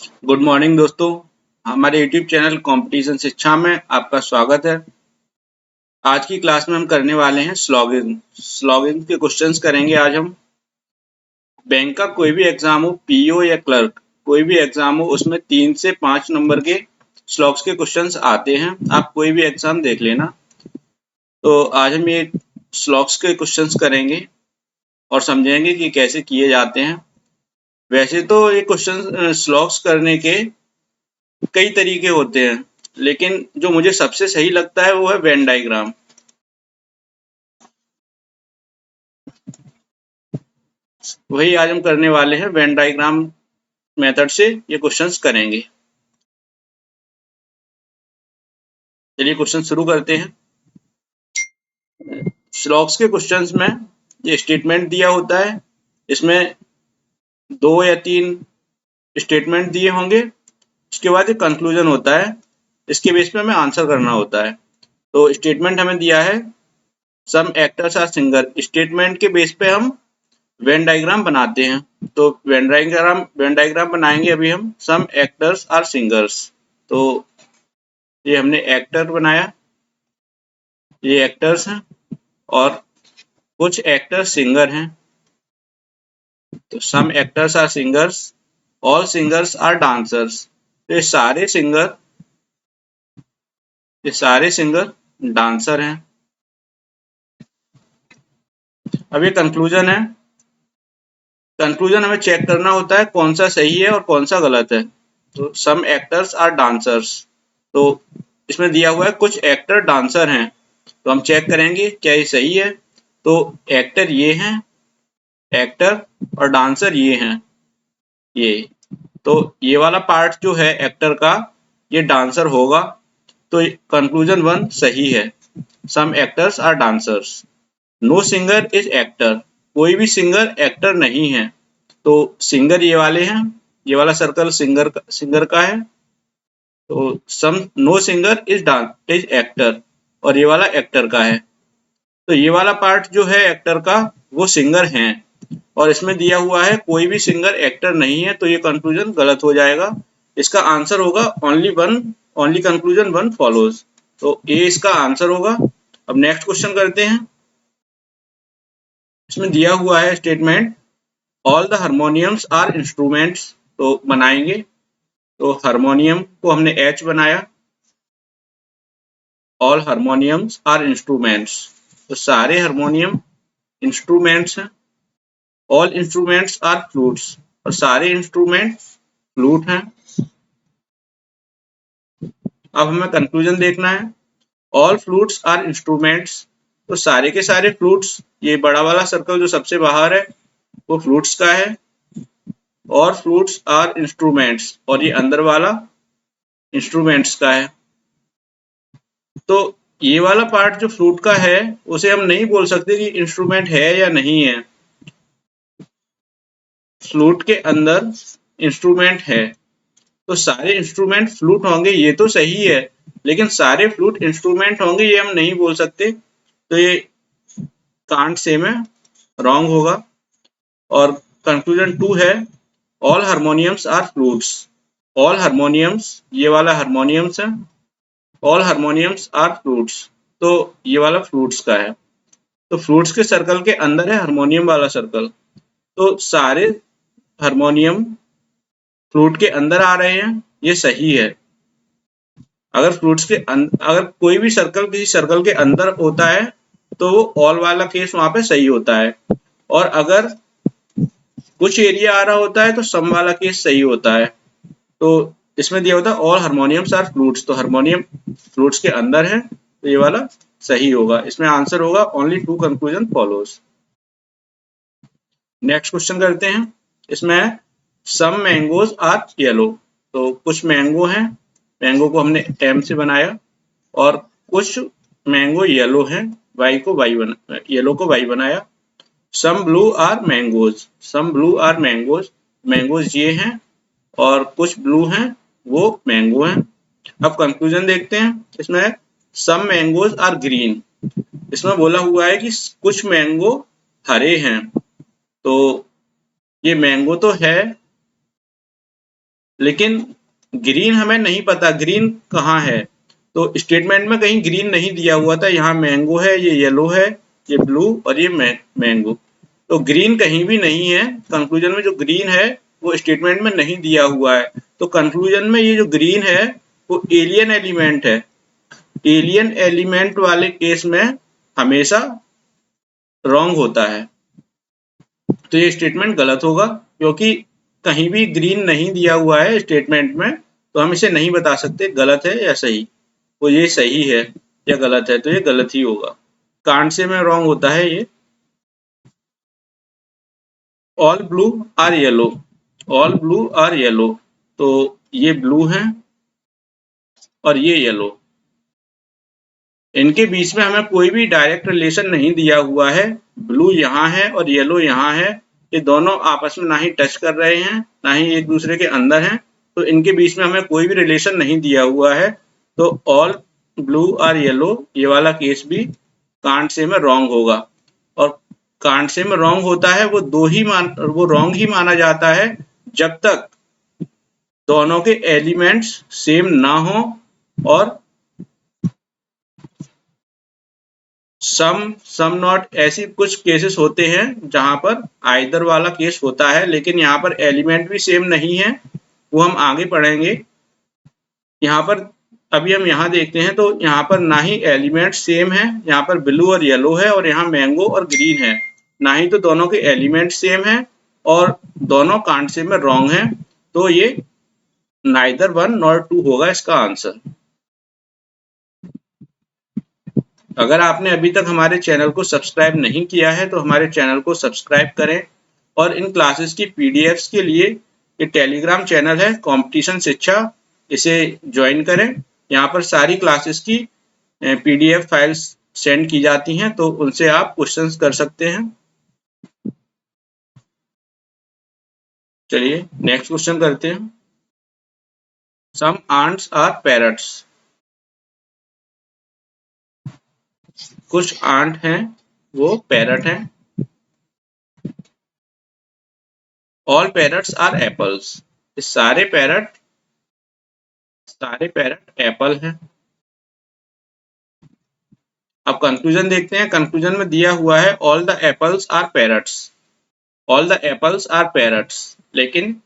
Good morning दोस्तों। हमारे YouTube channel competition शिक्षा में आपका स्वागत है। आज की क्लास में हम करने वाले हैं स्लॉगिंग के क्वेश्चंस करेंगे। आज हम बैंक का कोई भी एग्जाम हो, पीओ या क्लर्क, कोई भी एग्जाम हो, उसमें 3 से 5 नंबर के स्लॉग्स के क्वेश्चंस आते हैं। आप कोई भी एग्जाम देख लेना। तो आज हम ये स्लॉग्स के क्वेश्चंस करेंगे और समझेंगे कि कैसे किए जाते हैं। वैसे तो ये क्वेश्चन स्लॉग्स करने के कई तरीके होते हैं, लेकिन जो मुझे सबसे सही लगता है वो है वेन डायग्राम। वही आज हम करने वाले हैं। वेन डायग्राम मेथड से ये क्वेश्चंस करेंगे। चलिए क्वेश्चन शुरू करते हैं। स्लॉग्स के क्वेश्चंस में ये स्टेटमेंट दिया होता है। इसमें 2 या 3 स्टेटमेंट दिए होंगे। उसके बाद एक कंक्लूजन होता है। इसके बेस पे हमें आंसर करना होता है। तो स्टेटमेंट हमें दिया है some actors are singer. Statement के बेस पे हम वेन डायग्राम बनाते हैं। तो वेन डायग्राम बनाएंगे अभी हम। सम एक्टर्स आर सिंगर्स। तो ये हमने एक्टर बनाया, ये एक्टर्स हैं और कुछ एक्टर सिंगर हैं। तो some actors are singers, all singers are dancers. तो ये सारे सिंगर डांसर हैं। अब ये कंक्लूजन है। कंक्लूजन हमें चेक करना होता है कौन सा सही है और कौन सा गलत है। तो सम एक्टर्स आर डांसर्स, तो इसमें दिया हुआ है कुछ एक्टर डांसर हैं। तो हम चेक करेंगे क्या ये सही है। तो एक्टर ये हैं, एक्टर और डांसर ये हैं। ये तो ये वाला पार्ट जो है एक्टर का, ये डांसर होगा। तो कंक्लूजन 1 सही है। Some actors are dancers. No singer is actor. कोई भी सिंगर एक्टर नहीं है। तो सिंगर ये वाले हैं। ये वाला सर्कल सिंगर का है। तो सम नो सिंगर इज एक्टर और ये वाला एक्टर का है। तो ये वाला पार्ट जो है एक्टर का, वो सिंगर हैं। और इसमें दिया हुआ है कोई भी सिंगर एक्टर नहीं है। तो ये कंक्लूजन गलत हो जाएगा। इसका आंसर होगा ओनली कंक्लूजन 1 फॉलोज। तो ए इसका आंसर होगा। अब नेक्स्ट क्वेश्चन करते हैं। इसमें दिया हुआ है statement all the harmoniums are instruments. तो बनाएंगे। तो हारमोनियम को हमने एच बनाया। All harmoniums are instruments. तो सारे हारमोनियम इंस्ट्रूमेंट्स हैं। ऑल इंस्ट्रूमेंट्स आर फ्लूट्स और सारे इंस्ट्रूमेंट फ्लूट हैं। अब हमें कंक्लूजन देखना है। All flutes are instruments. तो सारे के सारे फ्लूट्स, ये बड़ा वाला सर्कल जो सबसे बाहर है वो फ्लूट्स का है। और फ्लूट्स आर इंस्ट्रूमेंट्स और ये अंदर वाला इंस्ट्रूमेंट्स का है। तो ये वाला पार्ट जो फ्लूट का है उसे हम नहीं बोल सकते कि इंस्ट्रूमेंट है या नहीं है। फ्लूट के अंदर इंस्ट्रूमेंट है तो सारे इंस्ट्रूमेंट फ्लूट होंगे, ये तो सही है। लेकिन सारे फ्लूट इंस्ट्रूमेंट होंगे ये हम नहीं बोल सकते। तो ये कांट से में रॉन्ग होगा। और कंक्लूजन 2 है all harmoniums are flutes. All harmoniums, ये वाला हारमोनियम्स है। ऑल हारमोनियम्स आर फ्लूट्स, तो ये वाला फ्लूट्स का है। तो फ्लूट्स के सर्कल के अंदर है हारमोनियम वाला सर्कल। तो सारे हारमोनियम फ्लूट के अंदर आ रहे हैं, ये सही है। अगर कोई भी सर्कल किसी सर्कल के अंदर होता है तो वो ऑल वाला केस वहां पे सही होता है। और अगर कुछ एरिया आ रहा होता है तो सम वाला केस सही होता है। तो इसमें दिया होता है ऑल हारमोनियम्स आर फ्लूट्स, तो हारमोनियम फ्लूट्स के अंदर है तो ये वाला सही होगा। इसमें आंसर होगा only 2 conclusion follows. Next question करते हैं। इसमें सम मैंगोज आर येलो। तो कुछ मैंगो हैं, मैंगो को हमने एम से बनाया। और कुछ मैंगो येलो हैं, येलो को वाई बनाया। Some blue are mangoes. Some blue are mangoes, mangoes ये हैं और कुछ ब्लू हैं वो मैंगो हैं। अब कंक्लूजन देखते हैं। इसमें सम मैंगोज आर ग्रीन। इसमें बोला हुआ है कि कुछ मैंगो हरे हैं। तो ये मैंगो तो है लेकिन ग्रीन हमें नहीं पता ग्रीन कहाँ है, तो स्टेटमेंट में कहीं ग्रीन नहीं दिया हुआ था। यहाँ मैंगो है, ये येलो है, ये ब्लू और ये मैंगो, तो ग्रीन कहीं भी नहीं है। कंक्लूजन में जो ग्रीन है वो स्टेटमेंट में नहीं दिया हुआ है, तो कंक्लूजन में ये जो ग्रीन है वो एलियन एलिमेंट है। एलियन एलिमेंट वाले केस में हमेशा रॉन्ग होता है, तो ये स्टेटमेंट गलत होगा, क्योंकि कहीं भी ग्रीन नहीं दिया हुआ है स्टेटमेंट में, तो हम इसे नहीं बता सकते गलत है या सही। तो ये सही है या गलत है, तो ये गलत ही होगा। कांट से में रॉन्ग होता है ये। All blue are yellow, all blue are yellow, तो ये ब्लू है और ये येलो, इनके बीच में हमें कोई भी डायरेक्ट रिलेशन नहीं दिया हुआ है। ब्लू यहाँ है और येलो यहाँ है, ये दोनों आपस में ना ही टच कर रहे हैं ना ही एक दूसरे के अंदर हैं, तो इनके बीच में हमें कोई भी रिलेशन नहीं दिया हुआ है। तो ऑल ब्लू और येलो ये वाला केस भी कांट से में रॉन्ग होगा। और कांट से में रॉन्ग होता है वो रॉन्ग ही माना जाता है जब तक दोनों के एलिमेंट्स सेम ना हो, और सम नॉट, ऐसी कुछ केसेस होते हैं जहां पर आइदर वाला केस होता है, लेकिन यहाँ पर एलिमेंट भी सेम नहीं है, वो हम आगे पढ़ेंगे। यहाँ पर अभी हम यहाँ देखते हैं तो यहाँ पर ना ही एलिमेंट सेम है, यहाँ पर ब्लू और येलो है और यहाँ मैंगो और ग्रीन है, ना ही तो दोनों के एलिमेंट सेम है और दोनों कांट से में रॉन्ग है, तो ये नाइदर वन नॉर टू होगा इसका आंसर। अगर आपने अभी तक हमारे चैनल को सब्सक्राइब नहीं किया है तो हमारे चैनल को सब्सक्राइब करें, और इन क्लासेस की पीडीएफ्स के लिए ये टेलीग्राम चैनल है कंपटीशन शिक्षा, इसे ज्वाइन करें। यहाँ पर सारी क्लासेस की पीडीएफ फाइल्स सेंड की जाती हैं, तो उनसे आप क्वेश्चंस कर सकते हैं। चलिए नेक्स्ट क्वेश्चन करते हैं। सम आंट्स आर पैरट्स, कुछ आंट हैं वो पैरट हैं। ऑल पैरट्स आर एप्पल्स, सारे पैरट एप्पल हैं। अब कंक्लूजन देखते हैं। कंक्लूजन में दिया हुआ है all the apples are parrots, all the apples are parrots, लेकिन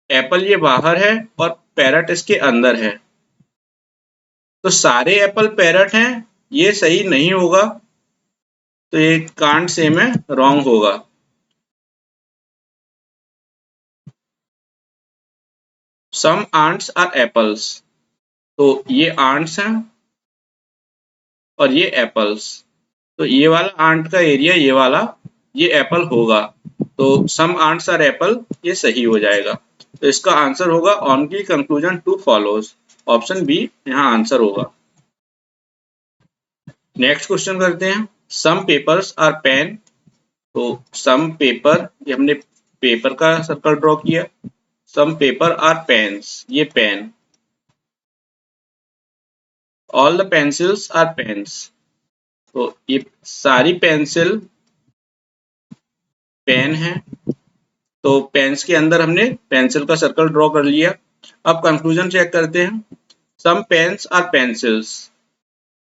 एप्पल ये बाहर है और पैरट इसके अंदर है, तो सारे एप्पल पैरट हैं ये सही नहीं होगा, तो ये कांट से में रॉन्ग होगा। सम आंट्स आर एप्पल्स, तो ये आंट्स हैं और ये एप्पल्स, तो ये वाला आंट का एरिया ये वाला, ये एप्पल होगा, तो सम आंट्स आर एप्पल ये सही हो जाएगा। तो इसका आंसर होगा only conclusion two follows, option B यहाँ आंसर होगा। नेक्स्ट क्वेश्चन करते हैं। सम पेपर्स आर पेन, तो सम पेपर, ये हमने पेपर का सर्कल ड्रॉ किया। सम पेपर आर पेन्स, ये pen. All the pencils are pens, तो ये सारी पेंसिल पेन है, तो पेन्स के अंदर हमने पेंसिल का सर्कल ड्रॉ कर लिया। अब कंक्लूजन चेक करते हैं। Some pens are pencils,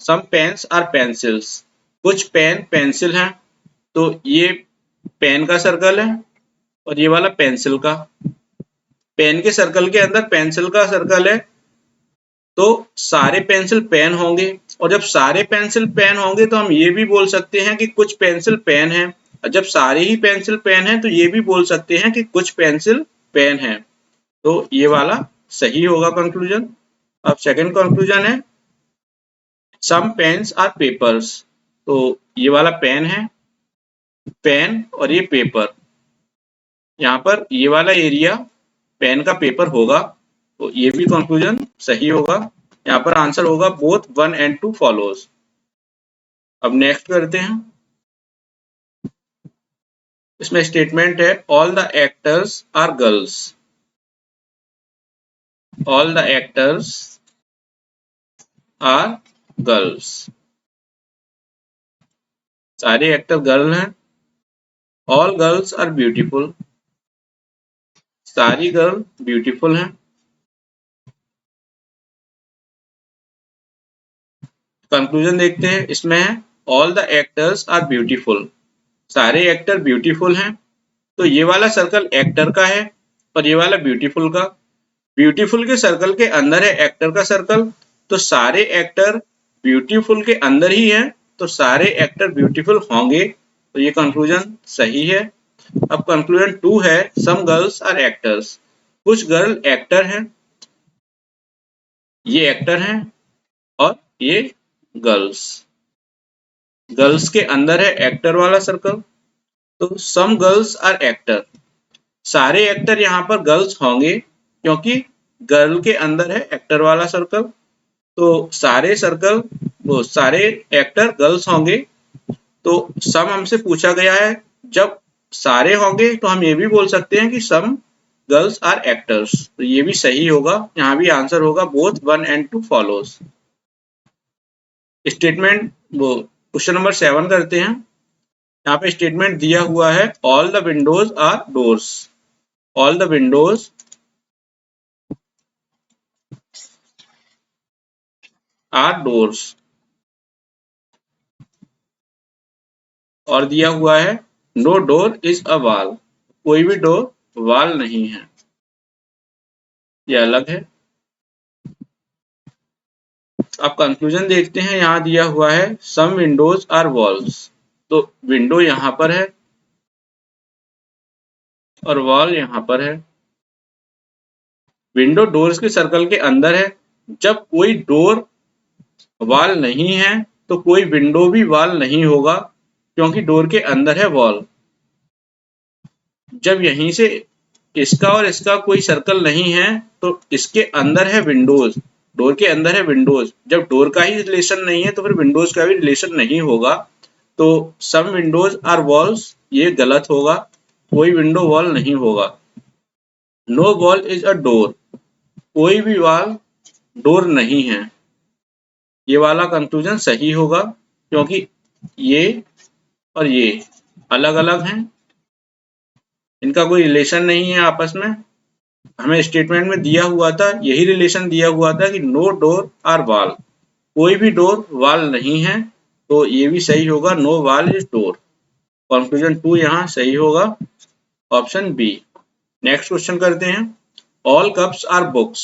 some pens are pencils, कुछ पेन पेंसिल हैं, तो ये पेन का सर्कल है और ये वाला पेंसिल का। पेन के सर्कल के अंदर पेंसिल का सर्कल है, तो सारे पेंसिल पेन होंगे, और जब सारे पेंसिल पेन होंगे तो हम ये भी बोल सकते हैं कि कुछ पेंसिल पेन है, और जब सारे ही पेंसिल पेन है तो ये भी बोल सकते हैं कि कुछ पेंसिल पेन है, तो ये वाला सही होगा कंक्लूजन। अब सेकंड कंक्लूजन है सम पेन्स आर पेपर्स, तो ये वाला पेन है, पेन और ये पेपर, यहाँ पर ये वाला एरिया पेन का पेपर होगा, तो ये भी कंक्लूजन सही होगा। यहाँ पर आंसर होगा बोथ 1 and 2 फॉलोज। अब नेक्स्ट करते हैं। इसमें स्टेटमेंट है all the actors are girls, all the actors are girls, सारे एक्टर गर्ल हैं। ऑल गर्ल्स आर ब्यूटीफुल, सारी गर्ल ब्यूटीफुल हैं। कंक्लूजन देखते हैं, इसमें है all the actors are beautiful, सारे एक्टर ब्यूटीफुल हैं। तो ये वाला सर्कल एक्टर का है और ये वाला ब्यूटीफुल का। ब्यूटीफुल के सर्कल के अंदर है एक्टर का सर्कल, तो सारे एक्टर ब्यूटीफुल के अंदर ही हैं, तो सारे एक्टर ब्यूटीफुल होंगे। तो ये कंक्लूजन सही है। अब कंक्लूजन 2 है सम गर्ल्स आर एक्टर्स, कुछ गर्ल एक्टर हैं, ये एक्टर हैं और ये गर्ल्स। गर्ल्स के अंदर है एक्टर वाला सर्कल, तो सम गर्ल्स आर एक्टर, सारे एक्टर यहाँ पर गर्ल्स होंगे क्योंकि गर्ल के अंदर है एक्टर वाला सर्कल, तो सारे सर्कल वो सारे एक्टर गर्ल्स होंगे। तो सम हमसे पूछा गया है, जब सारे होंगे तो हम ये भी बोल सकते हैं कि सम गर्ल्स आर एक्टर्स, तो ये भी सही होगा। यहाँ भी आंसर होगा बोथ 1 and 2 फॉलोज। स्टेटमेंट वो क्वेश्चन नंबर 7 करते हैं। यहाँ पे स्टेटमेंट दिया हुआ है all the windows are doors, all the windows are doors, और दिया हुआ है no door is a wall, कोई भी डोर वॉल नहीं है, ये अलग है। अब कंक्लूजन देखते हैं, यहाँ दिया हुआ है सम विंडोज आर वॉल्स, तो विंडो यहाँ पर है और वॉल यहाँ पर है। विंडो डोर्स के सर्कल के अंदर है, जब कोई डोर वॉल नहीं है तो कोई विंडो भी वॉल नहीं होगा क्योंकि डोर के अंदर है वॉल। जब यहीं से इसका और इसका कोई सर्कल नहीं है तो इसके अंदर है विंडोज, डोर के अंदर है विंडोज। जब डोर का ही रिलेशन नहीं है तो फिर विंडोज का भी रिलेशन नहीं होगा। तो सम विंडोज आर वॉल्स ये गलत होगा, कोई विंडो वॉल नहीं होगा। No wall is a door, कोई भी वॉल डोर नहीं है, ये वाला कंक्लूजन सही होगा क्योंकि ये और ये अलग अलग हैं, इनका कोई रिलेशन नहीं है आपस में। हमें स्टेटमेंट में दिया हुआ था, यही रिलेशन दिया हुआ था कि नो डोर आर वॉल, कोई भी डोर वॉल नहीं है, तो ये भी सही होगा, no wall is door. Conclusion 2 यहाँ सही होगा, ऑप्शन बी। नेक्स्ट क्वेश्चन करते हैं, ऑल कप्स आर बुक्स,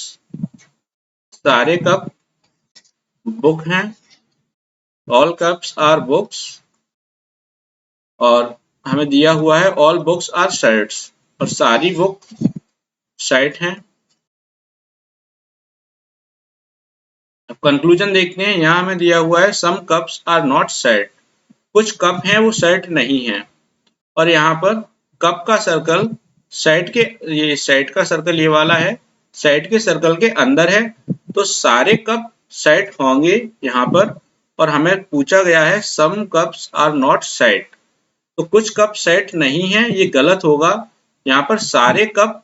सारे कप बुक हैं, ऑल कप्स आर बुक्स, और हमें दिया हुआ है ऑल बुक्स आर शर्ट्स, और सारी बुक शर्ट हैं। अब कंक्लूजन देखते हैं, यहाँ हमें दिया हुआ है सम कप्स आर नॉट शर्ट, कुछ कप हैं वो शर्ट नहीं है, और यहाँ पर कप का सर्कल शर्ट के, ये शर्ट का सर्कल ये वाला है, शर्ट के सर्कल के अंदर है, तो सारे कप शर्ट होंगे यहाँ पर। और हमें पूछा गया है सम कप्स आर नॉट शर्ट, तो कुछ कप शर्ट नहीं है, ये गलत होगा। यहाँ पर सारे कप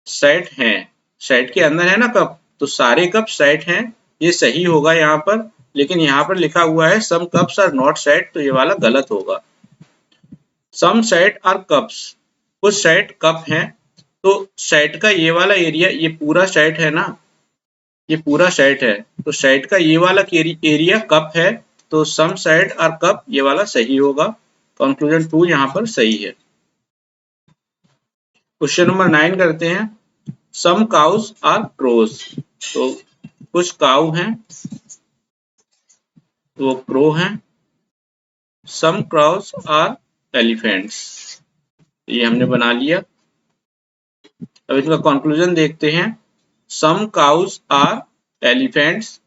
शर्ट हैं, शर्ट के अंदर है ना कप, तो सारे कप शर्ट हैं, ये सही होगा यहाँ पर। लेकिन यहाँ पर लिखा हुआ है सम कप्स आर नॉट शर्ट, तो ये वाला गलत होगा। सम शर्ट आर कप्स, कुछ शर्ट कप हैं, तो शर्ट का ये वाला एरिया, ये पूरा शर्ट है ना, ये पूरा शर्ट है, तो शर्ट का ये वाला एरिया कप है, तो सम शर्ट आर कप ये वाला सही होगा। कंक्लूजन 2 यहाँ पर सही है। क्वेश्चन नंबर 9 करते हैं, सम काउस आर क्रोज, तो कुछ काउ हैं वो क्रो हैं, सम क्राउस आर एलिफेंट्स, ये हमने बना लिया। अब इसका कंक्लूजन देखते हैं, सम काउस आर एलिफेंट्स,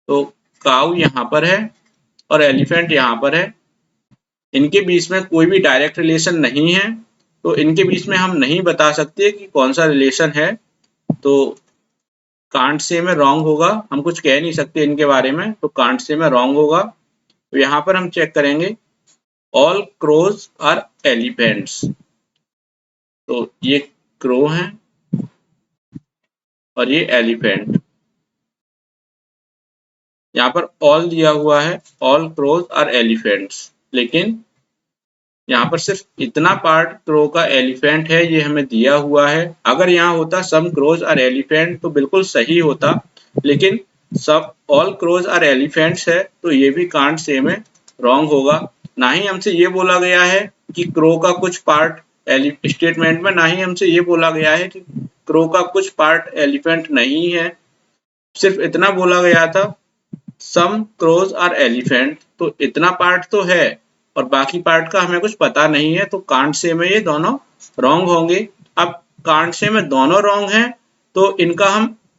तो काउ यहाँ पर है और एलिफेंट यहाँ पर है, इनके बीच में कोई भी डायरेक्ट रिलेशन नहीं है, तो इनके बीच में हम नहीं बता सकते कि कौन सा रिलेशन है, तो कांट से में रॉन्ग होगा, हम कुछ कह नहीं सकते इनके बारे में, तो कांट से में रॉन्ग होगा। तो यहाँ पर हम चेक करेंगे, ऑल क्रोज आर एलिफेंट्स, तो ये क्रो हैं और ये एलिफेंट। यहाँ पर ऑल दिया हुआ है, ऑल क्रोज आर एलिफेंट्स, लेकिन यहाँ पर सिर्फ इतना पार्ट क्रो का एलिफेंट है, ये हमें दिया हुआ है। अगर यहाँ होता सम क्रोज आर एलिफेंट तो बिल्कुल सही होता, लेकिन सब ऑल क्रोज आर एलिफेंट्स है तो ये भी कांट सेम है, रॉन्ग होगा। ना ही हमसे ये बोला गया है कि क्रो का कुछ पार्ट स्टेटमेंट में, ना ही हमसे ये बोला गया है कि क्रो का कुछ पार्ट एलिफेंट नहीं है। सिर्फ इतना बोला गया था सम क्रोज आर एलिफेंट, तो इतना पार्ट तो है और बाकी पार्ट का हमें कुछ पता नहीं है, तो कांट से में ये दोनों रॉन्ग होंगे। अब कांट से में दोनों रॉन्ग हैं तो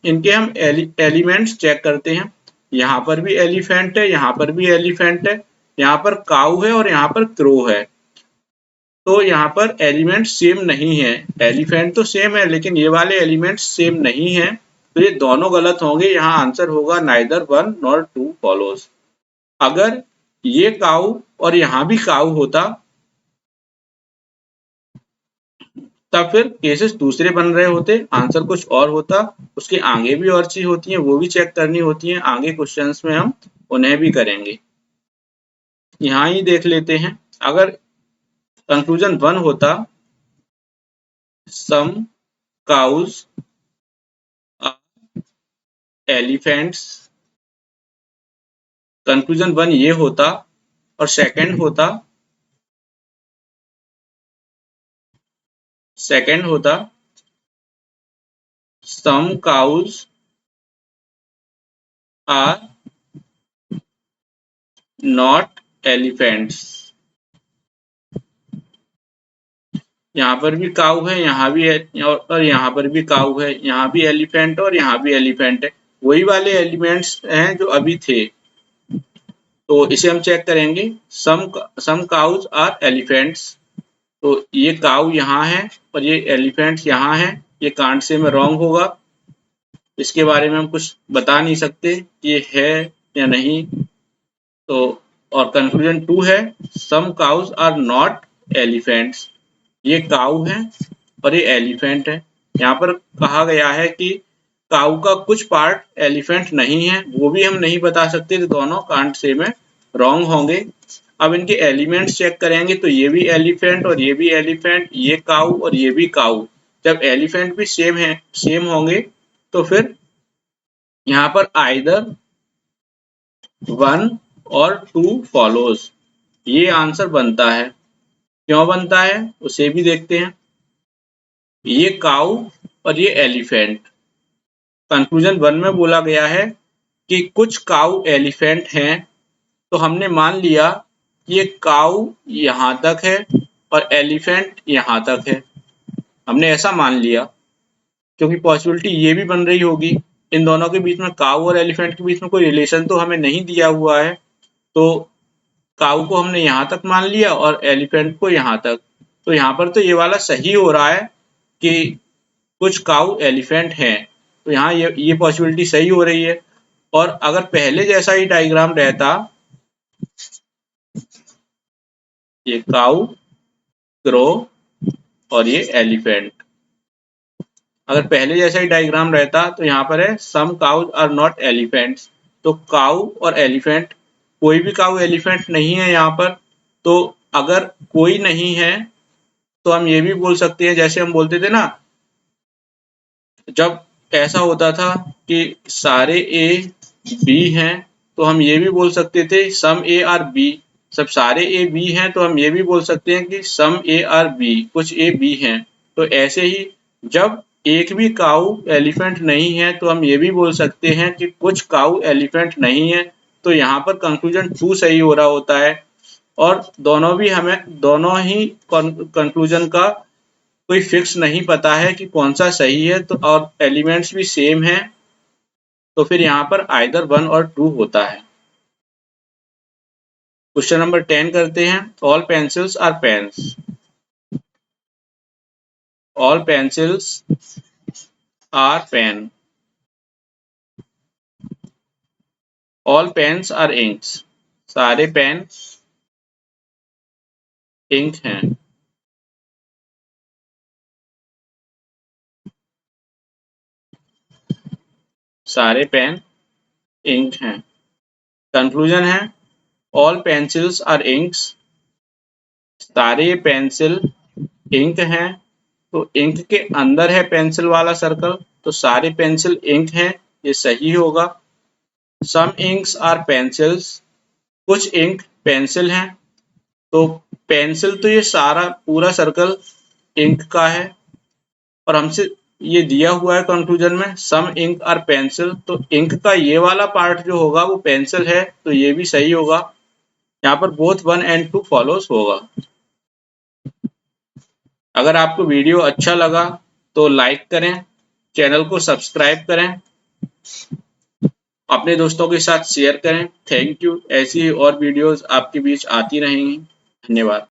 इनके हम एलिमेंट्स चेक करते हैं। यहाँ पर भी एलिफेंट है, यहाँ पर भी एलिफेंट है, यहाँ पर काऊ है और यहाँ पर क्रो है, तो यहाँ पर एलिमेंट सेम नहीं है। एलिफेंट तो सेम है लेकिन ये वाले एलिमेंट सेम नहीं है, तो ये दोनों गलत होंगे। यहाँ आंसर होगा neither one nor two follows. अगर ये काऊ और यहाँ भी काऊ होता तब फिर केसेस दूसरे बन रहे होते, आंसर कुछ और होता। उसके आगे भी और चीज होती है, वो भी चेक करनी होती है, आगे क्वेश्चंस में हम उन्हें भी करेंगे। यहाँ ही देख लेते हैं, अगर कंक्लूजन 1 होता सम काउज एलिफेंट्स, कंक्लूजन 1 ये होता, और सेकंड होता some cows are not elephants। यहाँ पर भी काऊ है, यहाँ भी और यहाँ पर भी काऊ है, यहाँ भी एलिफेंट और यहाँ भी एलिफेंट है, वही वाले एलिमेंट्स हैं जो अभी थे, तो इसे हम चेक करेंगे। सम काउज आर एलिफेंट्स, तो ये काऊ यहाँ है और ये एलिफेंट्स यहाँ है, ये कांट से में रॉन्ग होगा। इसके बारे में हम कुछ बता नहीं सकते ये है या नहीं, तो और कंक्लूजन 2 है सम काउज आर नॉट एलिफेंट्स, ये काऊ है और ये एलिफेंट है। यहाँ पर कहा गया है कि काऊ का कुछ पार्ट एलिफेंट नहीं है, वो भी हम नहीं बता सकते, तो दोनों कांट से में रॉन्ग होंगे। अब इनके एलिमेंट्स चेक करेंगे तो ये भी एलिफेंट और ये भी एलिफेंट, ये काऊ और ये भी काऊ। जब एलिफेंट भी सेम होंगे तो फिर यहाँ पर आइदर 1 और 2 फॉलोज, ये आंसर बनता है। क्यों बनता है उसे भी देखते हैं। ये काऊ और ये एलिफेंट, कंक्लूजन 1 में बोला गया है कि कुछ काऊ एलिफेंट हैं, तो हमने मान लिया कि ये काऊ यहाँ तक है और एलिफेंट यहाँ तक है, हमने ऐसा मान लिया, क्योंकि पॉसिबिलिटी ये भी बन रही होगी इन दोनों के बीच में, काऊ और एलिफेंट के बीच में कोई रिलेशन तो हमें नहीं दिया हुआ है, तो काऊ को हमने यहाँ तक मान लिया और एलिफेंट को यहाँ तक, तो यहाँ पर तो ये वाला सही हो रहा है कि कुछ काऊ एलिफेंट हैं, तो यहाँ ये पॉसिबिलिटी सही हो रही है। और अगर पहले जैसा ही डायग्राम रहता, ये काऊ, क्रो और ये एलिफेंट, अगर पहले जैसा ही डायग्राम रहता तो यहाँ पर है सम काउज आर नॉट एलिफेंट्स, तो काऊ और एलिफेंट, कोई भी काऊ एलिफेंट नहीं है यहाँ पर। तो अगर कोई नहीं है तो हम ये भी बोल सकते हैं, जैसे हम बोलते थे ना जब ऐसा होता था कि सारे ए बी हैं, तो हम ये भी बोल सकते थे सम ए आर बी, सब सारे ए बी हैं तो हम ये भी बोल सकते हैं कि सम ए आर बी, कुछ ए बी हैं। तो ऐसे ही जब एक भी काऊ एलिफेंट नहीं है तो हम ये भी बोल सकते हैं कि कुछ काऊ एलिफेंट नहीं है, तो यहाँ पर कंक्लूजन 2 सही हो रहा होता है। और दोनों ही कंक्लूजन का कोई फिक्स नहीं पता है कि कौन सा सही है, तो और एलिमेंट्स भी सेम हैं, तो फिर यहाँ पर आइदर 1 और 2 होता है। क्वेश्चन नंबर 10 करते हैं। All pencils are pens, all pencils are pen, all pens are inks, सारे पेन इंक हैं। सारे पेन इंक हैं। कंक्लूजन है ऑल पेंसिल्स आर इंक्स, सारे पेंसिल इंक हैं, तो इंक के अंदर है पेंसिल वाला सर्कल, तो सारे पेंसिल इंक हैं, ये सही होगा। सम इंक्स आर पेंसिल्स, कुछ इंक पेंसिल हैं। तो पेंसिल तो ये सारा पूरा सर्कल इंक का है, और हमसे ये दिया हुआ है कंक्लूजन में सम इंक आर पेंसिल, तो इंक का ये वाला पार्ट जो होगा वो पेंसिल है, तो ये भी सही होगा। यहाँ पर बोथ 1 and 2 फॉलोस होगा। अगर आपको वीडियो अच्छा लगा तो लाइक करें, चैनल को सब्सक्राइब करें, अपने दोस्तों के साथ शेयर करें। Thank you. ऐसी ही और वीडियोस आपके बीच आती रहेंगी। धन्यवाद।